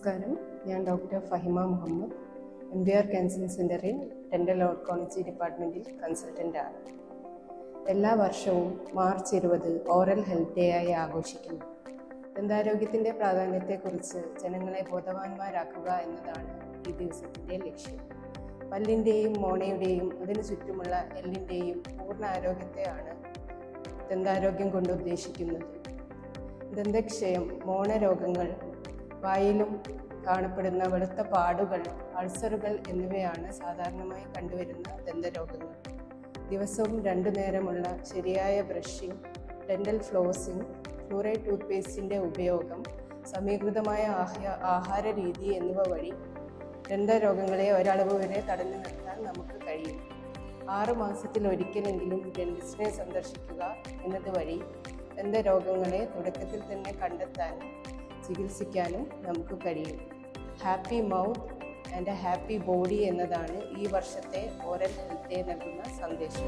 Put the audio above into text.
നമസ്കാരം, ഞാൻ doctor Fahima Muhammad, MBR cancer സെൻ്ററിൽ ഡെൻ്റൽ ഓർക്കോളജി ഡിപ്പാർട്ട്മെൻറ്റിൽ കൺസൾട്ടൻ്റാണ്. എല്ലാ വർഷവും മാർച്ച് 20 ഓറൽ ഹെൽത്ത് ഡേ ആയി ആഘോഷിക്കുന്നു. ദന്താരോഗ്യത്തിൻ്റെ പ്രാധാന്യത്തെക്കുറിച്ച് ജനങ്ങളെ ബോധവാന്മാരാക്കുക എന്നതാണ് ഈ ദിവസത്തിൻ്റെ ലക്ഷ്യം. പല്ലിൻ്റെയും മോണയുടെയും അതിനു ചുറ്റുമുള്ള എല്ലിൻ്റെയും പൂർണ്ണ ആരോഗ്യത്തെയാണ് ദന്താരോഗ്യം കൊണ്ട് ഉദ്ദേശിക്കുന്നത്. ദന്തക്ഷയം, മോണരോഗങ്ങൾ, വായിലും കാണപ്പെടുന്ന വെളുത്ത പാടുകൾ, അൾസറുകൾ എന്നിവയാണ് സാധാരണമായി കണ്ടുവരുന്ന ദന്തരോഗങ്ങൾ. ദിവസവും 2 നേരമുള്ള ശരിയായ brushing, dental flossing, fluoride tooth പേസ്റ്റിൻ്റെ ഉപയോഗം, സമീകൃതമായ ആഹാര രീതി എന്നിവ വഴി ദന്തരോഗങ്ങളെ ഒരളവ് വരെ തടഞ്ഞു നിർത്താൻ നമുക്ക് കഴിയും. 6 മാസത്തിലൊരിക്കലെങ്കിലും ഡെന്റിസ്റ്റിനെ സന്ദർശിക്കുക എന്നത് വഴി ദന്തരോഗങ്ങളെ തുടക്കത്തിൽ തന്നെ കണ്ടെത്താനും ചികിത്സിക്കാനും നമുക്ക് കഴിയും. Happy mouth and happy body എന്നതാണ് ഈ വർഷത്തെ ഓറൽ ഹെൽത്ത് ഡേ നൽകുന്ന സന്ദേശം.